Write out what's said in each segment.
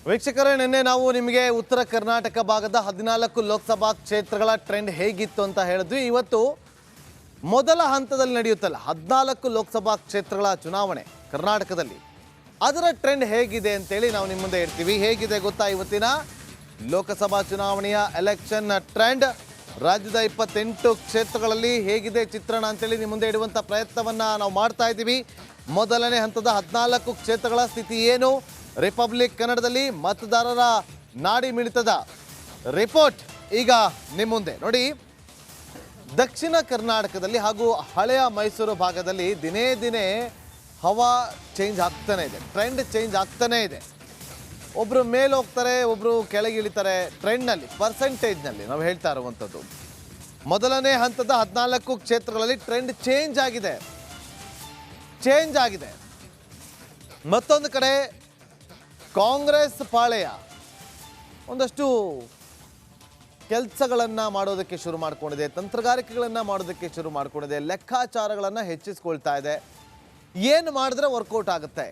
ವೀಕ್ಷಕರೇ, ನಿನ್ನೆ ನಾವು ನಿಮಗೆ ಉತ್ತರ ಕರ್ನಾಟಕ ಭಾಗದ 14 ಲೋಕಸಭಾ ಕ್ಷೇತ್ರಗಳ ಟ್ರೆಂಡ್ ಹೇಗಿತ್ತು ಅಂತ ಹೇಳಿದ್ವಿ. ಇವತ್ತು ಮೊದಲ ಹಂತದಲ್ಲಿ ನಡೆಯುತ್ತಲ್ಲ 14 ಲೋಕಸಭಾ ಕ್ಷೇತ್ರಗಳ ಚುನಾವಣೆ ಕರ್ನಾಟಕದಲ್ಲಿ, ಅದರ ಟ್ರೆಂಡ್ ಹೇಗಿದೆ ಅಂತೇಳಿ ನಾವು ನಿಮ್ಮ ಮುಂದೆ ಇಡ್ತೀವಿ. ಹೇಗಿದೆ ಗೊತ್ತಾ ಇವತ್ತಿನ ಲೋಕಸಭಾ ಚುನಾವಣೆಯ ಎಲೆಕ್ಷನ್ ಟ್ರೆಂಡ್? ರಾಜ್ಯದ 28 ಕ್ಷೇತ್ರಗಳಲ್ಲಿ ಹೇಗಿದೆ ಚಿತ್ರಣ ಅಂತೇಳಿ ನಿಮ್ಮ ಮುಂದೆ ಇಡುವಂಥ ಪ್ರಯತ್ನವನ್ನು ನಾವು ಮಾಡ್ತಾ ಇದ್ದೀವಿ. ಮೊದಲನೇ ಹಂತದ 14 ಕ್ಷೇತ್ರಗಳ ಸ್ಥಿತಿ ಏನು? ರಿಪಬ್ಲಿಕ್ ಕನ್ನಡದಲ್ಲಿ ಮತದಾರರ ನಾಡಿ ಮಿಡಿತದ ರಿಪೋರ್ಟ್ ಈಗ ನಿಮ್ಮ ಮುಂದೆ ನೋಡಿ. ದಕ್ಷಿಣ ಕರ್ನಾಟಕದಲ್ಲಿ ಹಾಗೂ ಹಳೆಯ ಮೈಸೂರು ಭಾಗದಲ್ಲಿ ದಿನೇ ದಿನೇ ಹವಾ ಚೇಂಜ್ ಆಗ್ತಾನೆ ಇದೆ, ಟ್ರೆಂಡ್ ಚೇಂಜ್ ಆಗ್ತಾನೆ ಇದೆ. ಒಬ್ಬರು ಮೇಲೆ ಹೋಗ್ತಾರೆ, ಒಬ್ಬರು ಕೆಳಗೆ ಇಳಿತಾರೆ. ಟ್ರೆಂಡ್ನಲ್ಲಿ ಪರ್ಸೆಂಟೇಜ್ನಲ್ಲಿ ನಾವು ಹೇಳ್ತಾ ಇರುವಂಥದ್ದು ಮೊದಲನೇ ಹಂತದ 14 ಕ್ಷೇತ್ರಗಳಲ್ಲಿ ಟ್ರೆಂಡ್ ಚೇಂಜ್ ಆಗಿದೆ. ಮತ್ತೊಂದು ಕಡೆ ಕಾಂಗ್ರೆಸ್ ಪಾಳೆಯ ಒಂದಷ್ಟು ಕೆಲಸಗಳನ್ನು ಮಾಡೋದಕ್ಕೆ ಶುರು ಮಾಡಿಕೊಂಡಿದೆ, ತಂತ್ರಗಾರಿಕೆಗಳನ್ನು ಮಾಡೋದಕ್ಕೆ ಶುರು ಮಾಡಿಕೊಂಡಿದೆ, ಲೆಕ್ಕಾಚಾರಗಳನ್ನು ಹೆಚ್ಚಿಸ್ಕೊಳ್ತಾ ಇದೆ. ಏನು ಮಾಡಿದ್ರೆ ವರ್ಕೌಟ್ ಆಗುತ್ತೆ,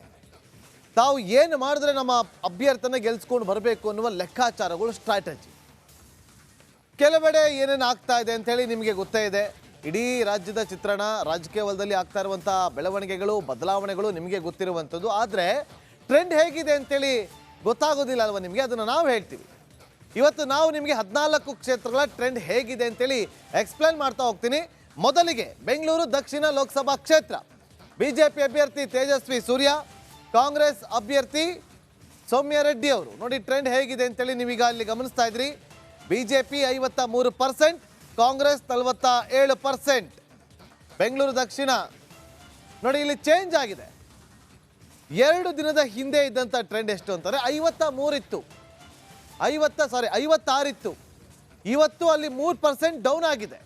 ತಾವು ಏನು ಮಾಡಿದ್ರೆ ನಮ್ಮ ಅಭ್ಯರ್ಥಿನ ಗೆಲ್ಸ್ಕೊಂಡು ಬರಬೇಕು ಅನ್ನುವ ಲೆಕ್ಕಾಚಾರಗಳು, ಸ್ಟ್ರಾಟಜಿ. ಕೆಲವೆಡೆ ಏನೇನು ಆಗ್ತಾ ಇದೆ ಅಂಥೇಳಿ ನಿಮಗೆ ಗೊತ್ತೇ ಇದೆ. ಇಡೀ ರಾಜ್ಯದ ಚಿತ್ರಣ, ರಾಜಕೀಯ ವಲಯದಲ್ಲಿ ಆಗ್ತಾ ಇರುವಂಥ ಬೆಳವಣಿಗೆಗಳು, ಬದಲಾವಣೆಗಳು ನಿಮಗೆ ಗೊತ್ತಿರುವಂಥದ್ದು. ಆದರೆ ಟ್ರೆಂಡ್ ಹೇಗಿದೆ ಅಂತೇಳಿ ಗೊತ್ತಾಗೋದಿಲ್ಲ ಅಲ್ವ ನಿಮಗೆ? ಅದನ್ನು ನಾವು ಹೇಳ್ತೀವಿ. ಇವತ್ತು ನಾವು ನಿಮಗೆ 14 ಕ್ಷೇತ್ರಗಳ ಟ್ರೆಂಡ್ ಹೇಗಿದೆ ಅಂತೇಳಿ ಎಕ್ಸ್ಪ್ಲೇನ್ ಮಾಡ್ತಾ ಹೋಗ್ತೀನಿ. ಮೊದಲಿಗೆ ಬೆಂಗಳೂರು ದಕ್ಷಿಣ ಲೋಕಸಭಾ ಕ್ಷೇತ್ರ, ಬಿಜೆಪಿ ಅಭ್ಯರ್ಥಿ ತೇಜಸ್ವಿ ಸೂರ್ಯ, ಕಾಂಗ್ರೆಸ್ ಅಭ್ಯರ್ಥಿ ಸೌಮ್ಯ ರೆಡ್ಡಿ ಅವರು. ನೋಡಿ ಟ್ರೆಂಡ್ ಹೇಗಿದೆ ಅಂತೇಳಿ ನೀವೀಗ ಅಲ್ಲಿ ಗಮನಿಸ್ತಾ ಇದ್ರಿ. ಬಿಜೆಪಿ 53%, ಕಾಂಗ್ರೆಸ್ 47%. ಬೆಂಗಳೂರು ದಕ್ಷಿಣ ನೋಡಿ ಇಲ್ಲಿ ಚೇಂಜ್ ಆಗಿದೆ. 2 ದಿನದ ಹಿಂದೆ ಇದ್ದಂಥ ಟ್ರೆಂಡ್ ಎಷ್ಟು ಅಂತಾರೆ 56 ಇತ್ತು. ಇವತ್ತು ಅಲ್ಲಿ 3% ಡೌನ್ ಆಗಿದೆ.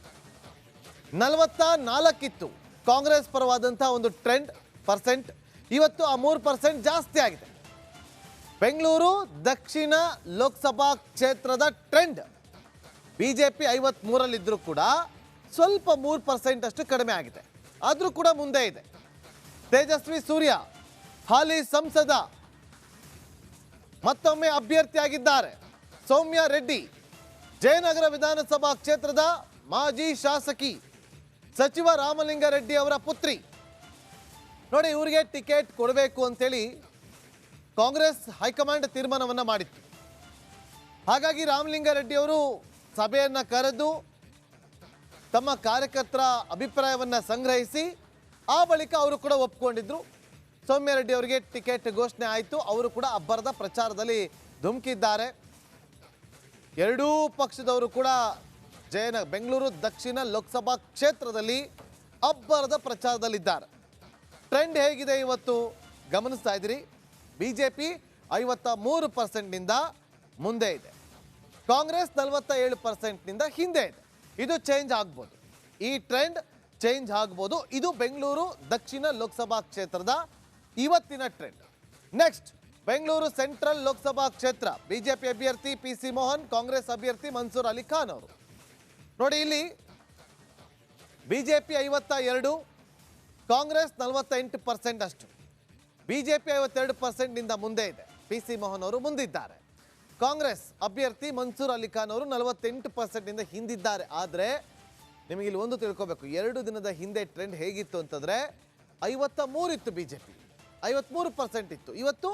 44 ಇತ್ತು ಕಾಂಗ್ರೆಸ್ ಪರವಾದಂಥ ಒಂದು ಟ್ರೆಂಡ್ ಪರ್ಸೆಂಟ್, ಇವತ್ತು ಆ 3% ಜಾಸ್ತಿ ಆಗಿದೆ. ಬೆಂಗಳೂರು ದಕ್ಷಿಣ ಲೋಕಸಭಾ ಕ್ಷೇತ್ರದ ಟ್ರೆಂಡ್ ಬಿಜೆಪಿ 53ರಲ್ಲಿದ್ದರೂ ಕೂಡ ಸ್ವಲ್ಪ 3% ಅಷ್ಟು ಕಡಿಮೆ ಆಗಿದೆ, ಆದರೂ ಕೂಡ ಮುಂದೆ ಇದೆ. ತೇಜಸ್ವಿ ಸೂರ್ಯ ಹಾಲಿ ಸಂಸದ, ಮತ್ತೊಮ್ಮೆ ಅಭ್ಯರ್ಥಿಯಾಗಿದ್ದಾರೆ. ಸೌಮ್ಯ ರೆಡ್ಡಿ ಜಯನಗರ ವಿಧಾನಸಭಾ ಕ್ಷೇತ್ರದ ಮಾಜಿ ಶಾಸಕಿ, ಸಚಿವ ರಾಮಲಿಂಗಾರೆಡ್ಡಿ ಅವರ ಪುತ್ರಿ. ನೋಡಿ ಇವರಿಗೆ ಟಿಕೆಟ್ ಕೊಡಬೇಕು ಅಂತೇಳಿ ಕಾಂಗ್ರೆಸ್ ಹೈಕಮಾಂಡ್ ತೀರ್ಮಾನವನ್ನು ಮಾಡಿತ್ತು. ಹಾಗಾಗಿ ರಾಮಲಿಂಗಾರೆಡ್ಡಿ ಅವರು ಸಭೆಯನ್ನು ಕರೆದು ತಮ್ಮ ಕಾರ್ಯಕರ್ತರ ಅಭಿಪ್ರಾಯವನ್ನು ಸಂಗ್ರಹಿಸಿ ಆ ಬಳಿಕ ಅವರು ಕೂಡ ಒಪ್ಕೊಂಡಿದ್ರು. ಸೌಮ್ಯ ರೆಡ್ಡಿ ಅವರಿಗೆ ಟಿಕೆಟ್ ಘೋಷಣೆ ಆಯಿತು. ಅವರು ಕೂಡ ಅಬ್ಬರದ ಪ್ರಚಾರದಲ್ಲಿ ಧುಮುಕಿದ್ದಾರೆ. ಎರಡೂ ಪಕ್ಷದವರು ಕೂಡ ಬೆಂಗಳೂರು ದಕ್ಷಿಣ ಲೋಕಸಭಾ ಕ್ಷೇತ್ರದಲ್ಲಿ ಅಬ್ಬರದ ಪ್ರಚಾರದಲ್ಲಿದ್ದಾರೆ. ಟ್ರೆಂಡ್ ಹೇಗಿದೆ ಇವತ್ತು ಗಮನಿಸ್ತಾ ಇದ್ದೀರಿ. ಬಿಜೆಪಿ 53%ನಿಂದ ಮುಂದೆ ಇದೆ, ಕಾಂಗ್ರೆಸ್ 47%ನಿಂದ ಹಿಂದೆ ಇದೆ. ಇದು ಚೇಂಜ್ ಆಗ್ಬೋದು, ಈ ಟ್ರೆಂಡ್ ಚೇಂಜ್ ಆಗ್ಬೋದು. ಇದು ಬೆಂಗಳೂರು ದಕ್ಷಿಣ ಲೋಕಸಭಾ ಕ್ಷೇತ್ರದ ಇವತ್ತಿನ trend. Next Bengaluru central Lok Sabha ಕ್ಷೇತ್ರ, ಬಿಜೆಪಿ ಅಭ್ಯರ್ಥಿ PC ಮೋಹನ್, ಕಾಂಗ್ರೆಸ್ ಅಭ್ಯರ್ಥಿ ಮನ್ಸೂರ್ ಅಲಿ ಖಾನ್ ಅವರು. ನೋಡಿ ಇಲ್ಲಿ ಬಿಜೆಪಿ 52, ಕಾಂಗ್ರೆಸ್ 48% ಅಷ್ಟು. ಬಿಜೆಪಿ 52%ನಿಂದ ಮುಂದೆ ಇದೆ, PC ಮೋಹನ್ ಅವರು ಮುಂದಿದ್ದಾರೆ. ಕಾಂಗ್ರೆಸ್ ಅಭ್ಯರ್ಥಿ ಮನ್ಸೂರ್ ಅಲಿ ಖಾನ್ ಅವರು 48%ನಿಂದ ಹಿಂದಿದ್ದಾರೆ. ಆದರೆ ನಿಮಗೆ ಇಲ್ಲಿ ಒಂದು ತಿಳ್ಕೋಬೇಕು, 2 ದಿನದ ಹಿಂದೆ ಟ್ರೆಂಡ್ ಹೇಗಿತ್ತು ಅಂತಂದರೆ 53 ಇತ್ತು, ಬಿಜೆಪಿ 53% ಇತ್ತು. ಇವತ್ತು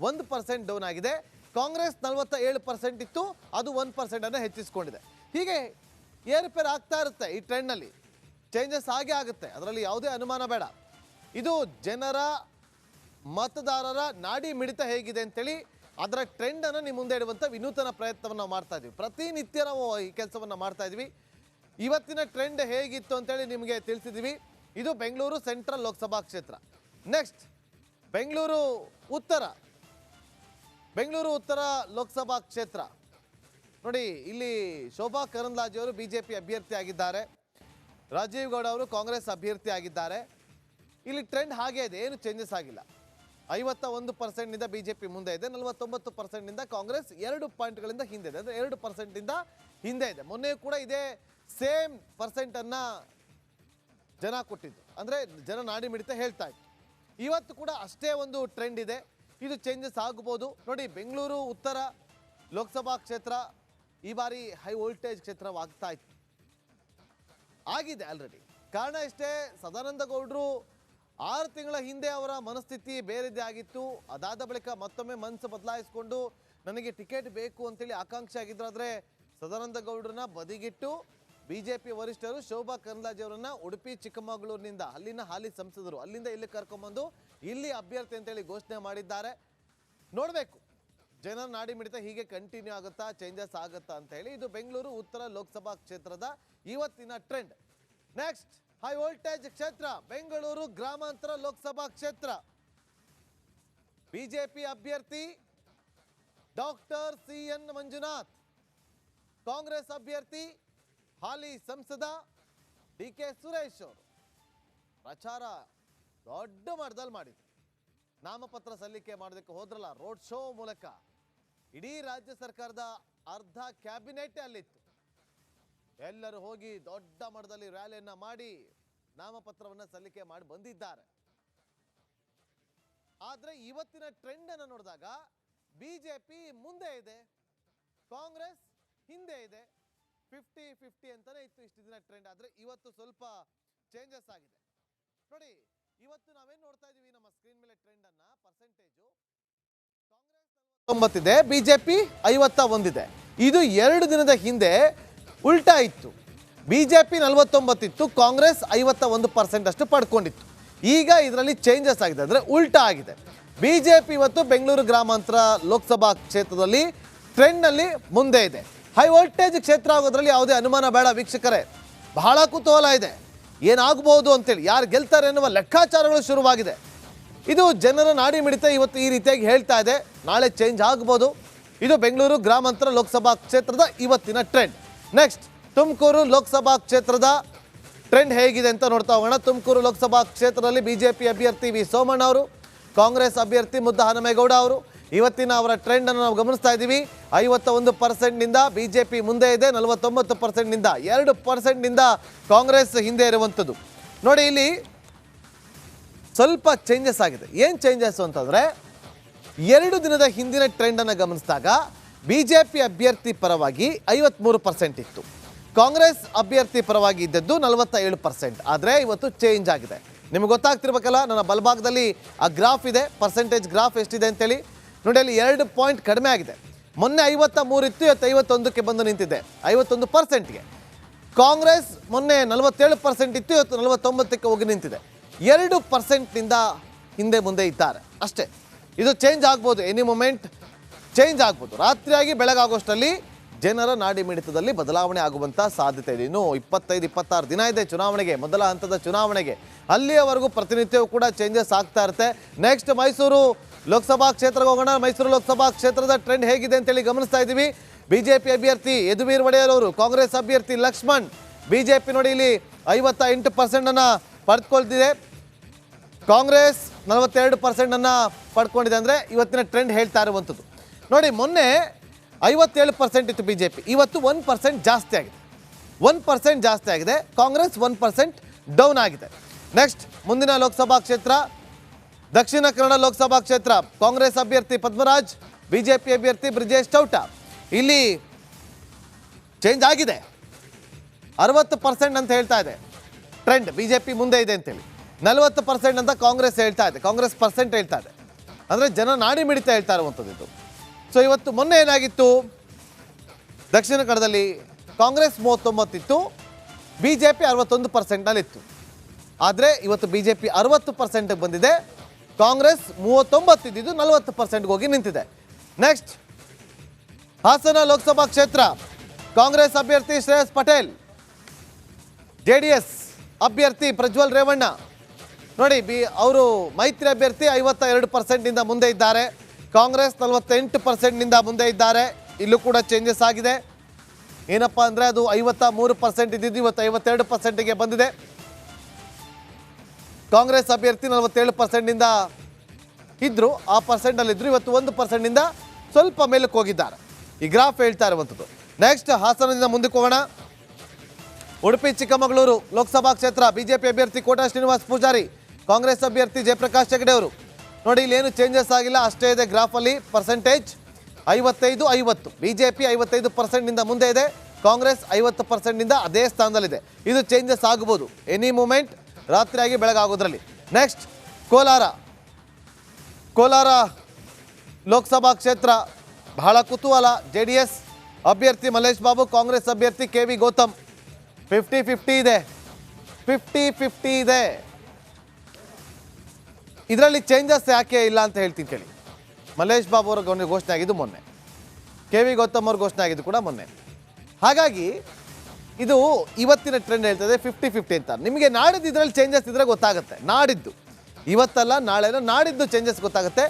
1% ಡೌನ್ ಆಗಿದೆ. ಕಾಂಗ್ರೆಸ್ 47% ಇತ್ತು, ಅದು 1% ಅನ್ನು ಹೆಚ್ಚಿಸಿಕೊಂಡಿದೆ. ಹೀಗೆ ಏರುಪೇರು ಆಗ್ತಾ ಇರುತ್ತೆ. ಈ ಟ್ರೆಂಡ್ನಲ್ಲಿ ಚೇಂಜಸ್ ಆಗೇ ಆಗುತ್ತೆ, ಅದರಲ್ಲಿ ಯಾವುದೇ ಅನುಮಾನ ಬೇಡ. ಇದು ಜನರ ಮತದಾರರ ನಾಡಿ ಮಿಡಿತ ಹೇಗಿದೆ ಅಂತೇಳಿ ಅದರ ಟ್ರೆಂಡನ್ನು ನಿಮ್ಮ ಮುಂದೆ ಇಡುವಂಥ ವಿನೂತನ ಪ್ರಯತ್ನವನ್ನು ನಾವು ಮಾಡ್ತಾ ಇದ್ದೀವಿ. ಪ್ರತಿನಿತ್ಯ ನಾವು ಈ ಕೆಲಸವನ್ನು ಮಾಡ್ತಾ ಇದ್ವಿ. ಇವತ್ತಿನ ಟ್ರೆಂಡ್ ಹೇಗಿತ್ತು ಅಂತೇಳಿ ನಿಮಗೆ ತಿಳಿಸಿದ್ವಿ. ಇದು ಬೆಂಗಳೂರು ಸೆಂಟ್ರಲ್ ಲೋಕಸಭಾ ಕ್ಷೇತ್ರ. ನೆಕ್ಸ್ಟ್ ಬೆಂಗಳೂರು ಉತ್ತರ ಲೋಕಸಭಾ ಕ್ಷೇತ್ರ. ನೋಡಿ ಇಲ್ಲಿ ಶೋಭಾ ಕರಂದ್ಲಾಜೆ ಅವರು ಬಿಜೆಪಿ ಅಭ್ಯರ್ಥಿ ಆಗಿದ್ದಾರೆ, ರಾಜೀವ್ ಗೌಡ ಅವರು ಕಾಂಗ್ರೆಸ್ ಅಭ್ಯರ್ಥಿ ಆಗಿದ್ದಾರೆ. ಇಲ್ಲಿ ಟ್ರೆಂಡ್ ಹಾಗೇ ಇದೆ, ಏನು ಚೇಂಜಸ್ ಆಗಿಲ್ಲ. 51%ನಿಂದ ಬಿಜೆಪಿ ಮುಂದೆ ಇದೆ, 49%ನಿಂದ ಕಾಂಗ್ರೆಸ್ 2 ಪಾಯಿಂಟ್ಗಳಿಂದ ಹಿಂದೆ ಇದೆ, ಅಂದರೆ 2%ನಿಂದ ಹಿಂದೆ ಇದೆ. ಮೊನ್ನೆ ಕೂಡ ಇದೇ ಸೇಮ್ ಪರ್ಸೆಂಟನ್ನು ಜನ ಕೊಟ್ಟಿದ್ದು, ಅಂದರೆ ಜನ ನಾಡಿ ಮಿಡಿತ ಹೇಳ್ತಾ ಇತ್ತು. ಇವತ್ತು ಕೂಡ ಅಷ್ಟೇ ಒಂದು ಟ್ರೆಂಡ್ ಇದೆ. ಇದು ಚೇಂಜಸ್ ಆಗಬಹುದು. ನೋಡಿ, ಬೆಂಗಳೂರು ಉತ್ತರ ಲೋಕಸಭಾ ಕ್ಷೇತ್ರ ಈ ಬಾರಿ ಹೈ ವೋಲ್ಟೇಜ್ ಕ್ಷೇತ್ರವಾಗ್ತಾ ಇತ್ತು, ಆಗಿದೆ ಆಲ್ರೆಡಿ. ಕಾರಣ ಇಷ್ಟೇ, ಸದಾನಂದ ಗೌಡರು 6 ತಿಂಗಳ ಹಿಂದೆ ಅವರ ಮನಸ್ಥಿತಿ ಬೇರೆದೇ ಆಗಿತ್ತು. ಅದಾದ ಬಳಿಕ ಮತ್ತೊಮ್ಮೆ ಮನಸ್ಸು ಬದಲಾಯಿಸಿಕೊಂಡು ನನಗೆ ಟಿಕೆಟ್ ಬೇಕು ಅಂತೇಳಿ ಆಕಾಂಕ್ಷೆ ಆಗಿದ್ರು. ಆದರೆ ಸದಾನಂದ ಗೌಡರನ್ನ ಬದಿಗಿಟ್ಟು ಬಿಜೆಪಿ ವರಿಷ್ಠರು ಶೋಭಾ ಕರಂದ್ಲಾಜೆ ಅವರನ್ನ ಉಡುಪಿ ಚಿಕ್ಕಮಗಳೂರಿನಿಂದ, ಅಲ್ಲಿನ ಹಾಲಿ ಸಂಸದರು, ಅಲ್ಲಿಂದ ಇಲ್ಲಿ ಕರ್ಕೊಂಡ್ಬಂದು ಇಲ್ಲಿ ಅಭ್ಯರ್ಥಿ ಅಂತೇಳಿ ಘೋಷಣೆ ಮಾಡಿದ್ದಾರೆ. ನೋಡಬೇಕು ಜನರ ನಾಡಿ ಮಿಡಿತ ಹೀಗೆ ಕಂಟಿನ್ಯೂ ಆಗುತ್ತಾ, ಚೇಂಜಸ್ ಆಗುತ್ತಾ ಅಂತ ಹೇಳಿ. ಇದು ಬೆಂಗಳೂರು ಉತ್ತರ ಲೋಕಸಭಾ ಕ್ಷೇತ್ರದ ಇವತ್ತಿನ ಟ್ರೆಂಡ್. ನೆಕ್ಸ್ಟ್ ಹೈ ವೋಲ್ಟೇಜ್ ಕ್ಷೇತ್ರ ಬೆಂಗಳೂರು ಗ್ರಾಮಾಂತರ ಲೋಕಸಭಾ ಕ್ಷೇತ್ರ. ಬಿಜೆಪಿ ಅಭ್ಯರ್ಥಿ ಡಾಕ್ಟರ್ CN ಮಂಜುನಾಥ್, ಕಾಂಗ್ರೆಸ್ ಅಭ್ಯರ್ಥಿ ಹಾಲಿ ಸಂಸದ DK ಸುರೇಶ್ ಅವರು ಪ್ರಚಾರ ದೊಡ್ಡ ಮಟ್ಟದಲ್ಲಿ ಮಾಡಿದ್ರು. ನಾಮಪತ್ರ ಸಲ್ಲಿಕೆ ಮಾಡೋದಕ್ಕೆ ಹೋದ್ರಲ್ಲ, ರೋಡ್ ಶೋ ಮೂಲಕ ಇಡೀ ರಾಜ್ಯ ಸರ್ಕಾರದ ಅರ್ಧ ಕ್ಯಾಬಿನೆಟ್ ಅಲ್ಲಿತ್ತು. ಎಲ್ಲರೂ ಹೋಗಿ ದೊಡ್ಡ ಮಟ್ಟದಲ್ಲಿ ರ್ಯಾಲಿಯನ್ನ ಮಾಡಿ ನಾಮಪತ್ರವನ್ನ ಸಲ್ಲಿಕೆ ಮಾಡಿ ಬಂದಿದ್ದಾರೆ. ಆದ್ರೆ ಇವತ್ತಿನ ಟ್ರೆಂಡ್ ಅನ್ನು ನೋಡಿದಾಗ ಬಿಜೆಪಿ ಮುಂದೆ ಇದೆ, ಕಾಂಗ್ರೆಸ್ ಹಿಂದೆ ಇದೆ. 50-50 ಅಂತಾನೆ ಇತ್ತು ಇಷ್ಟು ದಿನ ಟ್ರೆಂಡ್. ಆದ್ರೆ ಇವತ್ತು ಸ್ವಲ್ಪ ಚೇಂಜಸ್ ಆಗಿದೆ. ನೋಡಿ, ಇವತ್ತು ನಾವೇನ್ ನೋಡ್ತಾ ಇದೀವಿ ನಮ್ಮ ಸ್ಕ್ರೀನ್ ಮೇಲೆ ಟ್ರೆಂಡ್ ಅನ್ನ, ಪರ್ಸೆಂಟೇಜು ಕಾಂಗ್ರೆಸ್ 49 ಇದೆ, ಬಿಜೆಪಿ 51 ಇದೆ. ಇದು 2 ದಿನದ ಹಿಂದೆ ಉಲ್ಟಾ ಇತ್ತು. ಬಿಜೆಪಿ 49 ಇತ್ತು, ಕಾಂಗ್ರೆಸ್ 51% ಅಷ್ಟು ಪಡ್ಕೊಂಡಿತ್ತು. ಈಗ ಇದರಲ್ಲಿ ಚೇಂಜಸ್ ಆಗಿದೆ, ಅಂದ್ರೆ ಉಲ್ಟಾ ಆಗಿದೆ. ಬಿಜೆಪಿ ಇವತ್ತು ಬೆಂಗಳೂರು ಗ್ರಾಮಾಂತರ ಲೋಕಸಭಾ ಕ್ಷೇತ್ರದಲ್ಲಿ ಟ್ರೆಂಡ್ ನಲ್ಲಿ ಮುಂದೆ ಇದೆ. ಹೈ ವೋಲ್ಟೇಜ್ ಕ್ಷೇತ್ರ ಆಗೋದ್ರಲ್ಲಿ ಯಾವುದೇ ಅನುಮಾನ ಬೇಡ ವೀಕ್ಷಕರೇ. ಬಹಳ ಕುತೂಹಲ ಇದೆ, ಏನಾಗಬಹುದು ಅಂತೇಳಿ, ಯಾರು ಗೆಲ್ತಾರೆ ಎನ್ನುವ ಲೆಕ್ಕಾಚಾರಗಳು ಶುರುವಾಗಿದೆ. ಇದು ಜನರ ನಾಡಿ ಮಿಡಿತ ಇವತ್ತು ಈ ರೀತಿಯಾಗಿ ಹೇಳ್ತಾ ಇದೆ. ನಾಳೆ ಚೇಂಜ್ ಆಗಬಹುದು. ಇದು ಬೆಂಗಳೂರು ಗ್ರಾಮಾಂತರ ಲೋಕಸಭಾ ಕ್ಷೇತ್ರದ ಇವತ್ತಿನ ಟ್ರೆಂಡ್. ನೆಕ್ಸ್ಟ್ ತುಮಕೂರು ಲೋಕಸಭಾ ಕ್ಷೇತ್ರದ ಟ್ರೆಂಡ್ ಹೇಗಿದೆ ಅಂತ ನೋಡ್ತಾ ಹೋಗೋಣ. ತುಮಕೂರು ಲೋಕಸಭಾ ಕ್ಷೇತ್ರದಲ್ಲಿ ಬಿಜೆಪಿ ಅಭ್ಯರ್ಥಿ ವಿ ಸೋಮಣ್ಣ ಅವರು, ಕಾಂಗ್ರೆಸ್ ಅಭ್ಯರ್ಥಿ ಮುದ್ದ ಹನುಮೇಗೌಡ ಅವರು. ಇವತ್ತಿನ ಅವರ ಟ್ರೆಂಡ್ ಅನ್ನು ನಾವು ಗಮನಿಸ್ತಾ ಇದ್ದೀವಿ. 51%ನಿಂದ ಬಿಜೆಪಿ ಮುಂದೆ ಇದೆ, 49%ನಿಂದ 2%ನಿಂದ ಕಾಂಗ್ರೆಸ್ ಹಿಂದೆ ಇರುವಂಥದ್ದು. ನೋಡಿ, ಇಲ್ಲಿ ಸ್ವಲ್ಪ ಚೇಂಜಸ್ ಆಗಿದೆ. ಏನು ಚೇಂಜಸ್ ಅಂತಂದರೆ, 2 ದಿನದ ಹಿಂದಿನ ಟ್ರೆಂಡನ್ನು ಗಮನಿಸಿದಾಗ ಬಿಜೆಪಿ ಅಭ್ಯರ್ಥಿ ಪರವಾಗಿ 53% ಇತ್ತು, ಕಾಂಗ್ರೆಸ್ ಅಭ್ಯರ್ಥಿ ಪರವಾಗಿ ಇದ್ದದ್ದು 47%. ಆದರೆ ಇವತ್ತು ಚೇಂಜ್ ಆಗಿದೆ. ನಿಮ್ಗೆ ಗೊತ್ತಾಗ್ತಿರ್ಬೇಕಲ್ಲ, ನನ್ನ ಬಲಭಾಗದಲ್ಲಿ ಆ ಗ್ರಾಫ್ ಇದೆ, ಪರ್ಸೆಂಟೇಜ್ ಗ್ರಾಫ್ ಎಷ್ಟಿದೆ ಅಂತೇಳಿ. ನೋಡಿ, ಅಲ್ಲಿ 2 ಪಾಯಿಂಟ್ ಕಡಿಮೆ ಆಗಿದೆ. ಮೊನ್ನೆ 53 ಇತ್ತು, ಇವತ್ತು 51ಕ್ಕೆ ಬಂದು ನಿಂತಿದೆ, 51%ಗೆ. ಕಾಂಗ್ರೆಸ್ ಮೊನ್ನೆ 47% ಇತ್ತು, ಇವತ್ತು 49ಕ್ಕೆ ಹೋಗಿ ನಿಂತಿದೆ. 2%ನಿಂದ ಹಿಂದೆ ಮುಂದೆ ಇದ್ದಾರೆ ಅಷ್ಟೇ. ಇದು ಚೇಂಜ್ ಆಗ್ಬೋದು, ಎನಿ ಮೊಮೆಂಟ್ ಚೇಂಜ್ ಆಗ್ಬೋದು. ರಾತ್ರಿಯಾಗಿ ಬೆಳಗಾಗೋಷ್ಟರಲ್ಲಿ ಜನರ ನಾಡಿ ಮಿಡಿತದಲ್ಲಿ ಬದಲಾವಣೆ ಆಗುವಂಥ ಸಾಧ್ಯತೆ ಇದೆ. ಇನ್ನು 25-26 ದಿನ ಇದೆ ಚುನಾವಣೆಗೆ, ಮೊದಲ ಹಂತದ ಚುನಾವಣೆಗೆ. ಅಲ್ಲಿಯವರೆಗೂ ಪ್ರತಿನಿತ್ಯವೂ ಕೂಡ ಚೇಂಜಸ್ ಆಗ್ತಾ ಇರುತ್ತೆ. ನೆಕ್ಸ್ಟ್ ಮೈಸೂರು ಲೋಕಸಭಾ ಕ್ಷೇತ್ರಕ್ಕೆ ಹೋಗೋಣ. ಮೈಸೂರು ಲೋಕಸಭಾ ಕ್ಷೇತ್ರದ ಟ್ರೆಂಡ್ ಹೇಗಿದೆ ಅಂತೇಳಿ ಗಮನಿಸ್ತಾ ಇದ್ದೀವಿ. ಬಿಜೆಪಿ ಅಭ್ಯರ್ಥಿ ಯದುವೀರ್ ಒಡೆಯರ್ ಅವರು, ಕಾಂಗ್ರೆಸ್ ಅಭ್ಯರ್ಥಿ ಲಕ್ಷ್ಮಣ್. ಬಿಜೆಪಿ ನೋಡಿ ಇಲ್ಲಿ 58% ಪಡೆದುಕೊಳ್ತಿದೆ, ಕಾಂಗ್ರೆಸ್ 42% ಪಡ್ಕೊಂಡಿದೆ. ಅಂದರೆ ಇವತ್ತಿನ ಟ್ರೆಂಡ್ ಹೇಳ್ತಾ ಇರುವಂಥದ್ದು. ನೋಡಿ, ಮೊನ್ನೆ 57% ಇತ್ತು ಬಿಜೆಪಿ, ಇವತ್ತು 1% ಜಾಸ್ತಿ ಆಗಿದೆ. 1% ಜಾಸ್ತಿ ಆಗಿದೆ, ಕಾಂಗ್ರೆಸ್ 1% ಡೌನ್ ಆಗಿದೆ. ನೆಕ್ಸ್ಟ್ ಮುಂದಿನ ಲೋಕಸಭಾ ಕ್ಷೇತ್ರ ದಕ್ಷಿಣ ಕನ್ನಡ ಲೋಕಸಭಾ ಕ್ಷೇತ್ರ. ಕಾಂಗ್ರೆಸ್ ಅಭ್ಯರ್ಥಿ ಪದ್ಮರಾಜ್, ಬಿಜೆಪಿ ಅಭ್ಯರ್ಥಿ ಬ್ರಿಜೇಶ್ ಚೌಟ. ಇಲ್ಲಿ ಚೇಂಜ್ ಆಗಿದೆ, 60% ಅಂತ ಹೇಳ್ತಾ ಇದೆ ಟ್ರೆಂಡ್, ಬಿಜೆಪಿ ಮುಂದೆ ಇದೆ ಅಂತೇಳಿ. 40% ಅಂತ ಕಾಂಗ್ರೆಸ್ ಹೇಳ್ತಾ ಇದೆ, ಕಾಂಗ್ರೆಸ್ ಪರ್ಸೆಂಟ್ ಹೇಳ್ತಾ ಇದೆ. ಅಂದರೆ ಜನ ನಾಡಿ ಮಿಡಿತ ಹೇಳ್ತಾ ಇರುವಂಥದ್ದು ಇದು. ಸೊ ಇವತ್ತು ಮೊನ್ನೆ ಏನಾಗಿತ್ತು, ದಕ್ಷಿಣ ಕನ್ನಡದಲ್ಲಿ ಕಾಂಗ್ರೆಸ್ 39 ಇತ್ತು, ಬಿಜೆಪಿ 61%ನಲ್ಲಿತ್ತು. ಆದರೆ ಇವತ್ತು ಬಿಜೆಪಿ 60%ಗೆ ಬಂದಿದೆ, ಕಾಂಗ್ರೆಸ್ 39 ಇದ್ದಿದ್ದು 40%ಗೆ ಹೋಗಿ ನಿಂತಿದೆ. ನೆಕ್ಸ್ಟ್ ಹಾಸನ ಲೋಕಸಭಾ ಕ್ಷೇತ್ರ. ಕಾಂಗ್ರೆಸ್ ಅಭ್ಯರ್ಥಿ ಶ್ರೇಯಸ್ ಪಟೇಲ್, JDS ಅಭ್ಯರ್ಥಿ ಪ್ರಜ್ವಲ್ ರೇವಣ್ಣ. ನೋಡಿ, ಅವರು ಮೈತ್ರಿ ಅಭ್ಯರ್ಥಿ 52%ನಿಂದ ಮುಂದೆ ಇದ್ದಾರೆ, ಕಾಂಗ್ರೆಸ್ 48%ನಿಂದ ಮುಂದೆ ಇದ್ದಾರೆ. ಇಲ್ಲೂ ಕೂಡ ಚೇಂಜಸ್ ಆಗಿದೆ. ಏನಪ್ಪ ಅಂದರೆ, ಅದು 53% ಇದ್ದಿದ್ದು ಇವತ್ತು 52%ಗೆ ಬಂದಿದೆ. ಕಾಂಗ್ರೆಸ್ ಅಭ್ಯರ್ಥಿ 47%ನಿಂದ ಇದ್ದರು, ಆ ಪರ್ಸೆಂಟಲ್ಲಿದ್ದರು, ಇವತ್ತು 1%ನಿಂದ ಸ್ವಲ್ಪ ಮೇಲಕ್ಕೆ ಹೋಗಿದ್ದಾರೆ. ಈ ಗ್ರಾಫ್ ಹೇಳ್ತಾ ಇರುವಂಥದ್ದು. ನೆಕ್ಸ್ಟ್ ಹಾಸನದಿಂದ ಮುಂದಕ್ಕೆ ಹೋಗೋಣ. ಉಡುಪಿ ಚಿಕ್ಕಮಗಳೂರು ಲೋಕಸಭಾ ಕ್ಷೇತ್ರ. ಬಿಜೆಪಿ ಅಭ್ಯರ್ಥಿ ಕೋಟಾ ಶ್ರೀನಿವಾಸ್ ಪೂಜಾರಿ, ಕಾಂಗ್ರೆಸ್ ಅಭ್ಯರ್ಥಿ ಜಯಪ್ರಕಾಶ್ ಹೆಗಡೆ ಅವರು. ನೋಡಿ ಇಲ್ಲಿ ಏನು ಚೇಂಜಸ್ ಆಗಿಲ್ಲ, ಅಷ್ಟೇ ಇದೆ ಗ್ರಾಫಲ್ಲಿ ಪರ್ಸೆಂಟೇಜ್ 55-50. ಬಿಜೆಪಿ 55%ನಿಂದ ಮುಂದೆ ಇದೆ, ಕಾಂಗ್ರೆಸ್ 50%ನಿಂದ ಅದೇ ಸ್ಥಾನದಲ್ಲಿದೆ. ಇದು ಚೇಂಜಸ್ ಆಗಬಹುದು ಎನಿ ಮೂಮೆಂಟ್, ರಾತ್ರಿಯಾಗಿ ಬೆಳಗಾಗೋದ್ರಲ್ಲಿ. ನೆಕ್ಸ್ಟ್ ಕೋಲಾರ ಲೋಕಸಭಾ ಕ್ಷೇತ್ರ ಬಹಳ ಕುತೂಹಲ. JDS ಅಭ್ಯರ್ಥಿ ಮಲ್ಲೇಶ್ ಬಾಬು, ಕಾಂಗ್ರೆಸ್ ಅಭ್ಯರ್ಥಿ KV ಗೌತಮ್. 50-50 ಇದೆ, 50-50 ಇದೆ. ಇದರಲ್ಲಿ ಚೇಂಜಸ್ ಯಾಕೆ ಇಲ್ಲ ಅಂತ ಹೇಳ್ತೀನಿ ಕೇಳಿ. ಮಲ್ಲೇಶ್ ಬಾಬು ಅವ್ರಿಗೆ ಘೋಷಣೆ ಆಗಿದ್ದು ಮೊನ್ನೆ, KV ಗೌತಮ್ ಅವ್ರ ಘೋಷಣೆ ಆಗಿದ್ದು ಕೂಡ ಮೊನ್ನೆ. ಹಾಗಾಗಿ ಇದು ಇವತ್ತಿನ ಟ್ರೆಂಡ್ ಹೇಳ್ತದೆ 50-50 ಅಂತ. ನಿಮಗೆ ನಾಡಿದ್ದು ಇದರಲ್ಲಿ ಚೇಂಜಸ್ ಇದ್ರೆ ಗೊತ್ತಾಗುತ್ತೆ. ನಾಡಿದ್ದು, ಇವತ್ತಲ್ಲ ನಾಳೆನೋ, ನಾಡಿದ್ದು ಚೇಂಜಸ್ ಗೊತ್ತಾಗುತ್ತೆ.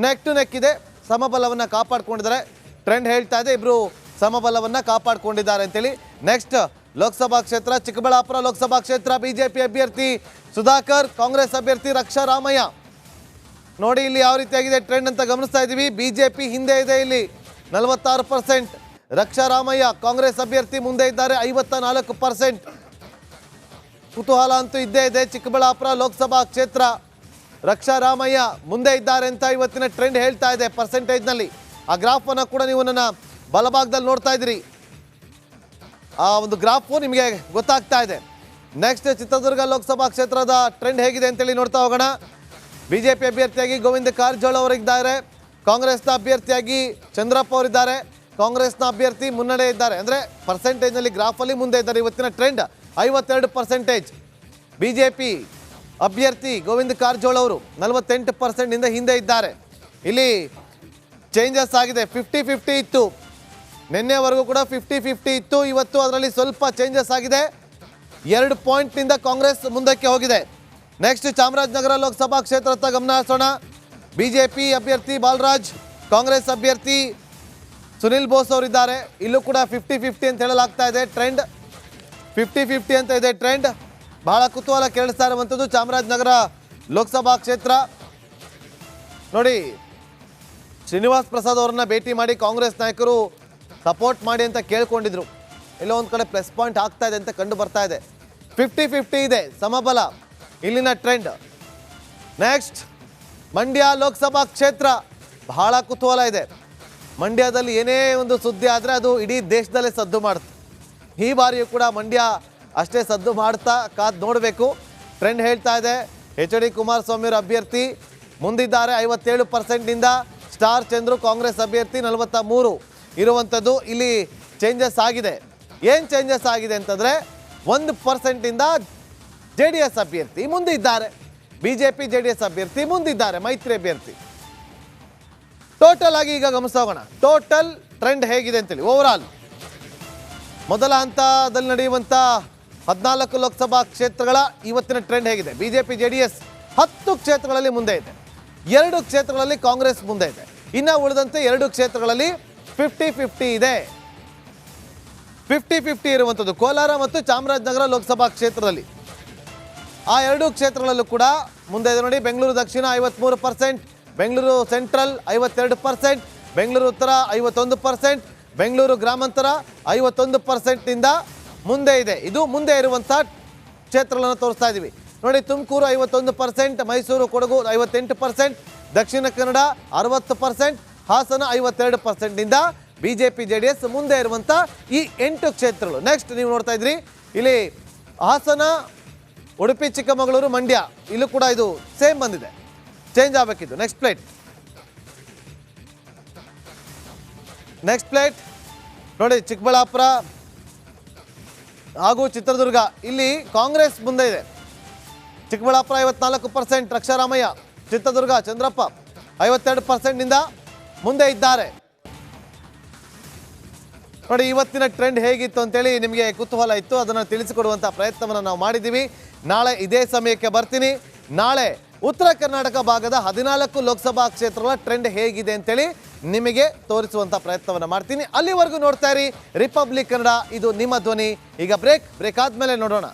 ನೆಕ್ ಟು ನೆಕ್ ಇದೆ, ಸಮಬಲವನ್ನು ಕಾಪಾಡ್ಕೊಂಡಿದ್ದಾರೆ. ಟ್ರೆಂಡ್ ಹೇಳ್ತಾ ಇದೆ ಇಬ್ಬರು ಸಮಬಲವನ್ನು ಕಾಪಾಡ್ಕೊಂಡಿದ್ದಾರೆ ಅಂತೇಳಿ. ನೆಕ್ಸ್ಟ್ ಲೋಕಸಭಾ ಕ್ಷೇತ್ರ ಚಿಕ್ಕಬಳ್ಳಾಪುರ ಲೋಕಸಭಾ ಕ್ಷೇತ್ರ, ಬಿಜೆಪಿ ಅಭ್ಯರ್ಥಿ ಸುಧಾಕರ್, ಕಾಂಗ್ರೆಸ್ ಅಭ್ಯರ್ಥಿ ರಕ್ಷಾ ರಾಮಯ್ಯ. ನೋಡಿ ಇಲ್ಲಿ ಯಾವ ರೀತಿಯಾಗಿದೆ ಟ್ರೆಂಡ್ ಅಂತ ಗಮನಿಸ್ತಾ ಇದ್ದೀವಿ. ಬಿಜೆಪಿ ಹಿಂದೆ ಇದೆ ಇಲ್ಲಿ 46%, ರಕ್ಷಾ ರಾಮಯ್ಯ ಕಾಂಗ್ರೆಸ್ ಅಭ್ಯರ್ಥಿ ಮುಂದೆ ಇದ್ದಾರೆ 54%. ಕುತೂಹಲ ಅಂತೂ ಇದ್ದೇ ಇದೆ. ಚಿಕ್ಕಬಳ್ಳಾಪುರ ಲೋಕಸಭಾ ಕ್ಷೇತ್ರ ರಕ್ಷಾ ರಾಮಯ್ಯ ಮುಂದೆ ಇದ್ದಾರೆ ಅಂತ ಇವತ್ತಿನ ಟ್ರೆಂಡ್ ಹೇಳ್ತಾ ಇದೆ ಪರ್ಸೆಂಟೇಜ್ನಲ್ಲಿ. ಆ ಗ್ರಾಫನ್ನು ಕೂಡ ನೀವು ನನ್ನ ಬಲಭಾಗದಲ್ಲಿ ನೋಡ್ತಾ ಇದ್ದೀರಿ. ಆ ಒಂದು ಗ್ರಾಫು ನಿಮಗೆ ಗೊತ್ತಾಗ್ತಾ ಇದೆ. ನೆಕ್ಸ್ಟ್ ಚಿತ್ರದುರ್ಗ ಲೋಕಸಭಾ ಕ್ಷೇತ್ರದ ಟ್ರೆಂಡ್ ಹೇಗಿದೆ ಅಂತೇಳಿ ನೋಡ್ತಾ ಹೋಗೋಣ. ಬಿಜೆಪಿ ಅಭ್ಯರ್ಥಿಯಾಗಿ ಗೋವಿಂದ ಕಾರಜೋಳ ಅವರಿದ್ದಾರೆ, ಕಾಂಗ್ರೆಸ್ನ ಅಭ್ಯರ್ಥಿಯಾಗಿ ಚಂದ್ರಪ್ಪ ಅವರಿದ್ದಾರೆ. ಕಾಂಗ್ರೆಸ್ನ ಅಭ್ಯರ್ಥಿ ಮುನ್ನಡೆ ಇದ್ದಾರೆ, ಅಂದರೆ ಪರ್ಸೆಂಟೇಜ್ನಲ್ಲಿ ಗ್ರಾಫಲ್ಲಿ ಮುಂದೆ ಇದ್ದಾರೆ. ಇವತ್ತಿನ ಟ್ರೆಂಡ್ 52%. ಬಿಜೆಪಿ ಅಭ್ಯರ್ಥಿ ಗೋವಿಂದ ಕಾರಜೋಳ ಅವರು 48%ನಿಂದ ಹಿಂದೆ ಇದ್ದಾರೆ. ಇಲ್ಲಿ ಚೇಂಜಸ್ ಆಗಿದೆ. 50-50 ಇತ್ತು, ನಿನ್ನೆವರೆಗೂ ಕೂಡ 50-50 ಇತ್ತು. ಇವತ್ತು ಅದರಲ್ಲಿ ಸ್ವಲ್ಪ ಚೇಂಜಸ್ ಆಗಿದೆ. 2 ಪಾಯಿಂಟ್ನಿಂದ ಕಾಂಗ್ರೆಸ್ ಮುಂದಕ್ಕೆ ಹೋಗಿದೆ. ನೆಕ್ಸ್ಟ್ ಚಾಮರಾಜನಗರ ಲೋಕಸಭಾ ಕ್ಷೇತ್ರದ ಗಮನ ಹರಿಸೋಣ. ಬಿಜೆಪಿ ಅಭ್ಯರ್ಥಿ ಬಾಲರಾಜ್, ಕಾಂಗ್ರೆಸ್ ಅಭ್ಯರ್ಥಿ ಸುನಿಲ್ ಬೋಸ್ ಅವರಿದ್ದಾರೆ. ಇಲ್ಲೂ ಕೂಡ 50-50 ಅಂತ ಹೇಳಲಾಗ್ತಾ ಇದೆ. ಟ್ರೆಂಡ್ 50-50 ಅಂತ ಇದೆ ಟ್ರೆಂಡ್. ಬಹಳ ಕುತೂಹಲ ಕೇಳಿಸ್ತಾ ಇರುವಂಥದ್ದು ಚಾಮರಾಜನಗರ ಲೋಕಸಭಾ ಕ್ಷೇತ್ರ. ನೋಡಿ, ಶ್ರೀನಿವಾಸ್ ಪ್ರಸಾದ್ ಅವರನ್ನ ಭೇಟಿ ಮಾಡಿ ಕಾಂಗ್ರೆಸ್ ನಾಯಕರು ಸಪೋರ್ಟ್ ಮಾಡಿ ಅಂತ ಕೇಳ್ಕೊಂಡಿದ್ರು. ಎಲ್ಲೋ ಒಂದು ಕಡೆ ಪ್ಲಸ್ ಪಾಯಿಂಟ್ ಆಗ್ತಾ ಇದೆ ಅಂತ ಕಂಡು ಬರ್ತಾ ಇದೆ. 50-50 ಇದೆ, ಸಮಬಲ ಇಲ್ಲಿನ ಟ್ರೆಂಡ್. ನೆಕ್ಸ್ಟ್ ಮಂಡ್ಯ ಲೋಕಸಭಾ ಕ್ಷೇತ್ರ ಬಹಳ ಕುತೂಹಲ ಇದೆ. ಮಂಡ್ಯದಲ್ಲಿ ಏನೇ ಒಂದು ಸುದ್ದಿ ಆದರೆ ಅದು ಇಡೀ ದೇಶದಲ್ಲೇ ಸದ್ದು ಮಾಡುತ್ತೆ. ಈ ಬಾರಿಯೂ ಕೂಡ ಮಂಡ್ಯ ಅಷ್ಟೇ ಸದ್ದು ಮಾಡ್ತಾ ಕಾದು ನೋಡಬೇಕು. ಟ್ರೆಂಡ್ ಹೇಳ್ತಾ ಇದೆ HD ಕುಮಾರಸ್ವಾಮಿ ಅಭ್ಯರ್ಥಿ ಮುಂದಿದ್ದಾರೆ 57%ನಿಂದ. ಸ್ಟಾರ್ ಚಂದ್ರು ಕಾಂಗ್ರೆಸ್ ಅಭ್ಯರ್ಥಿ 43 ಇರುವಂಥದ್ದು. ಇಲ್ಲಿ ಚೇಂಜಸ್ ಆಗಿದೆ. ಏನು ಚೇಂಜಸ್ ಆಗಿದೆ ಅಂತಂದರೆ 1%ಇಂದ JDS ಅಭ್ಯರ್ಥಿ ಮುಂದಿದ್ದಾರೆ, ಬಿಜೆಪಿ JDS ಅಭ್ಯರ್ಥಿ ಮುಂದಿದ್ದಾರೆ, ಮೈತ್ರಿ ಅಭ್ಯರ್ಥಿ. ಟೋಟಲ್ ಆಗಿ ಈಗ ಗಮನಿಸೋಣ ಟೋಟಲ್ ಟ್ರೆಂಡ್ ಹೇಗಿದೆ ಅಂತೇಳಿ. ಓವರಾಲ್ ಮೊದಲ ಹಂತದಲ್ಲಿ ನಡೆಯುವಂಥ 14 ಲೋಕಸಭಾ ಕ್ಷೇತ್ರಗಳ ಇವತ್ತಿನ ಟ್ರೆಂಡ್ ಹೇಗಿದೆ. ಬಿಜೆಪಿ JDS 10 ಕ್ಷೇತ್ರಗಳಲ್ಲಿ ಮುಂದೆ ಇದೆ, 2 ಕ್ಷೇತ್ರಗಳಲ್ಲಿ ಕಾಂಗ್ರೆಸ್ ಮುಂದೆ ಇದೆ. ಇನ್ನು ಉಳಿದಂತೆ 2 ಕ್ಷೇತ್ರಗಳಲ್ಲಿ 50-50 ಇದೆ. 50-50 ಇರುವಂಥದ್ದು ಕೋಲಾರ ಮತ್ತು ಚಾಮರಾಜನಗರ ಲೋಕಸಭಾ ಕ್ಷೇತ್ರದಲ್ಲಿ. ಆ 2 ಕ್ಷೇತ್ರಗಳಲ್ಲೂ ಕೂಡ ಮುಂದೆ ಇದೆ. ನೋಡಿ, ಬೆಂಗಳೂರು ದಕ್ಷಿಣ 53%, ಬೆಂಗಳೂರು ಸೆಂಟ್ರಲ್ 52%, ಬೆಂಗಳೂರು ಉತ್ತರ 51%, ಬೆಂಗಳೂರು ಗ್ರಾಮಾಂತರ 51%ನಿಂದ ಮುಂದೆ ಇದೆ. ಇದು ಮುಂದೆ ಇರುವಂಥ ಕ್ಷೇತ್ರಗಳನ್ನು ತೋರಿಸ್ತಾ ಇದ್ದೀವಿ. ನೋಡಿ, ತುಮಕೂರು 51%, ಮೈಸೂರು ಕೊಡಗು 58%, ದಕ್ಷಿಣ ಕನ್ನಡ 60%, ಹಾಸನ 52%ನಿಂದ ಬಿಜೆಪಿ JDS ಮುಂದೆ ಇರುವಂಥ ಈ 8 ಕ್ಷೇತ್ರಗಳು. ನೆಕ್ಸ್ಟ್ ನೀವು ನೋಡ್ತಾ ಇದ್ರಿ ಇಲ್ಲಿ ಹಾಸನ, ಉಡುಪಿ, ಚಿಕ್ಕಮಗಳೂರು, ಮಂಡ್ಯ ಇಲ್ಲೂ ಕೂಡ ಇದು ಸೇಮ್ ಬಂದಿದೆ, ಚೇಂಜ್ ಆಗಬೇಕಿದ್ದು. ನೆಕ್ಸ್ಟ್ ಪ್ಲೇಟ್ ನೋಡಿ, ಚಿಕ್ಕಬಳ್ಳಾಪುರ ಹಾಗೂ ಚಿತ್ರದುರ್ಗ ಇಲ್ಲಿ ಕಾಂಗ್ರೆಸ್ ಮುಂದೆ ಇದೆ. ಚಿಕ್ಕಬಳ್ಳಾಪುರ 54%, ರಕ್ಷಾ ರಾಮಯ್ಯ. ಚಿತ್ರದುರ್ಗ ಚಂದ್ರಪ್ಪ 52%ನಿಂದ ಮುಂದೆ ಇದ್ದಾರೆ. ನೋಡಿ, ಇವತ್ತಿನ ಟ್ರೆಂಡ್ ಹೇಗಿತ್ತು ಅಂತೇಳಿ ನಿಮಗೆ ಕುತೂಹಲ ಇತ್ತು, ಅದನ್ನು ತಿಳಿಸಿಕೊಡುವಂಥ ಪ್ರಯತ್ನವನ್ನು ನಾವು ಮಾಡಿದ್ದೀವಿ. ನಾಳೆ ಇದೇ ಸಮಯಕ್ಕೆ ಬರ್ತೀನಿ. ನಾಳೆ ಉತ್ತರ ಕರ್ನಾಟಕ ಭಾಗದ 14 ಲೋಕಸಭಾ ಕ್ಷೇತ್ರಗಳ ಟ್ರೆಂಡ್ ಹೇಗಿದೆ ಅಂತೇಳಿ ನಿಮಗೆ ತೋರಿಸುವಂಥ ಪ್ರಯತ್ನವನ್ನು ಮಾಡ್ತೀನಿ. ಅಲ್ಲಿವರೆಗೂ ನೋಡ್ತಾ ಇರಿ ರಿಪಬ್ಲಿಕ್ ಕನ್ನಡ, ಇದು ನಿಮ್ಮ ಧ್ವನಿ. ಈಗ ಬ್ರೇಕ್ ಆದಮೇಲೆ ನೋಡೋಣ.